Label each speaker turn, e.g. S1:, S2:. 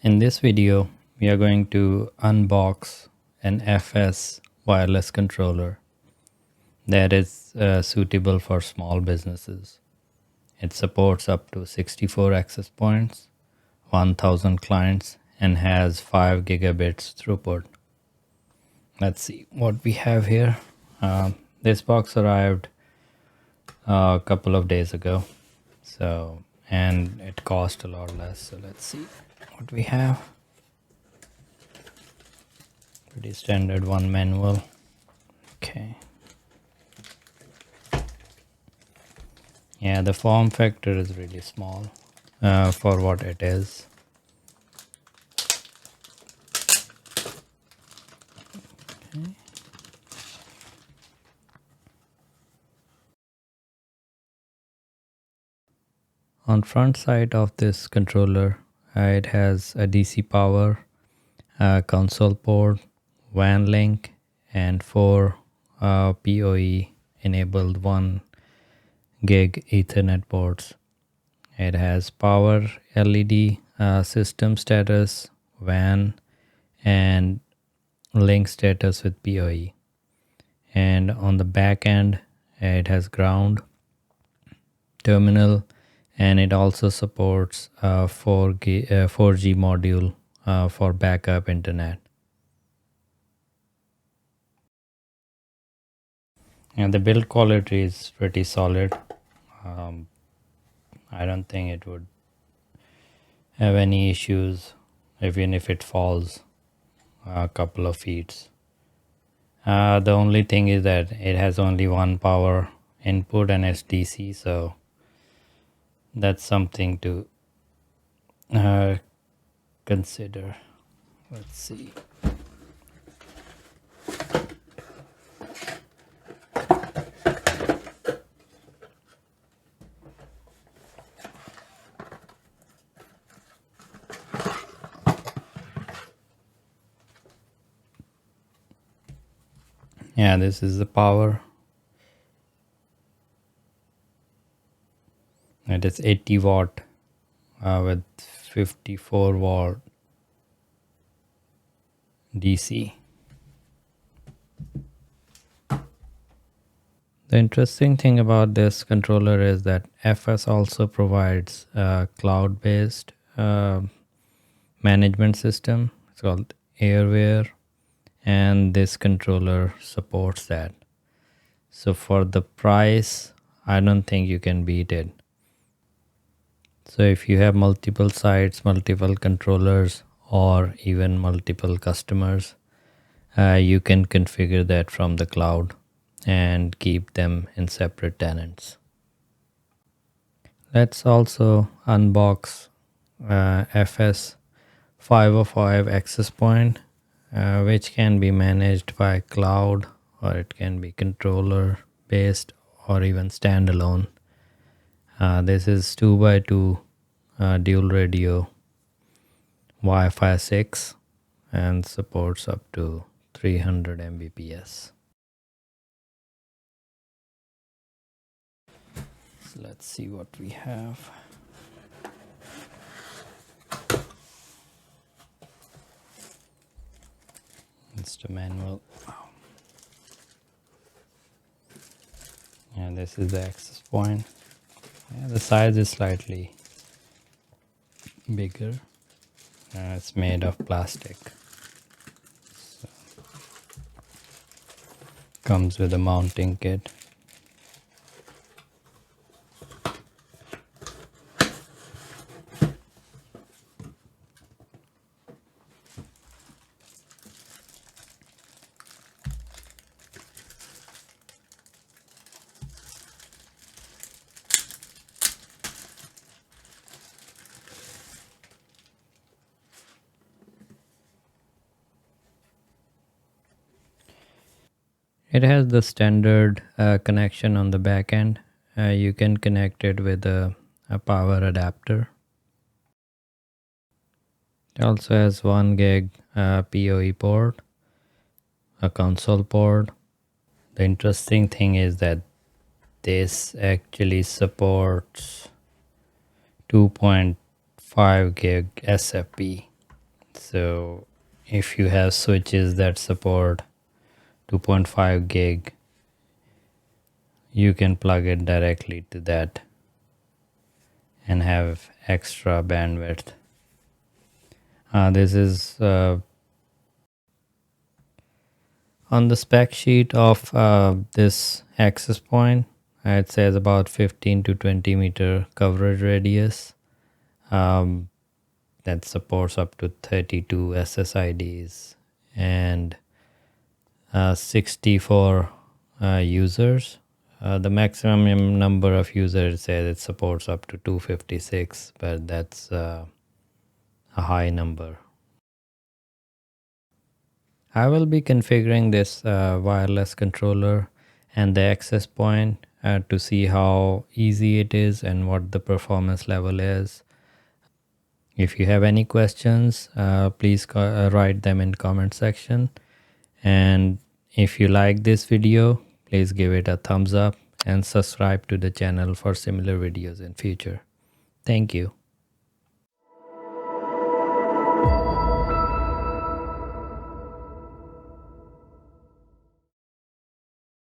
S1: In this video, we are going to unbox an FS wireless controller that is suitable for small businesses. It supports up to 64 access points, 1000 clients, and has 5 gigabits throughput. Let's see what we have here. This box arrived a couple of days ago, and it cost a lot less. So let's see what we have. Pretty standard one manual. Okay. Yeah, the form factor is really small for what it is. Okay. On front side of this controller, it has a DC power, console port, WAN link, and 4 PoE enabled 1 gig Ethernet ports. It has power, LED, system status, WAN, and link status with PoE. And on the back end, it has ground, terminal, and it also supports 4G module for backup internet. And the build quality is pretty solid. I don't think it would have any issues even if it falls a couple of feet. The only thing is that it has only one power input and it's DC, so that's something to consider. Let's see. Yeah, this is the power. It is 80 watt with 54 watt DC. The interesting thing about this controller is that FS also provides a cloud-based management system. It's called Airware, and this controller supports that. So for the price, I don't think you can beat it. So if you have multiple sites, multiple controllers, or even multiple customers, you can configure that from the cloud and keep them in separate tenants. Let's also unbox FS505 access point, which can be managed by cloud, or it can be controller based or even standalone. This is 2x2 dual radio Wi-Fi 6 and supports up to 300 Mbps. So let's see what we have. It's the manual. And this is the access point. Yeah, the size is slightly bigger. It's made of plastic. So, comes with a mounting kit. It has the standard connection on the back end. You can connect it with a power adapter. It also has 1 gig PoE port, a console port. The interesting thing is that this actually supports 2.5 gig SFP. So if you have switches that support 2.5 gig, you can plug it directly to that and have extra bandwidth. This is on the spec sheet of this access point. It says about 15 to 20 meter coverage radius. That supports up to 32 SSIDs and 64 users. The maximum number of users says it supports up to 256, but that's a high number. I will be configuring this wireless controller and the access point to see how easy it is and what the performance level is. If you have any questions, please write them in comment section. And if you like this video, please give it a thumbs up and subscribe to the channel for similar videos in future. Thank you.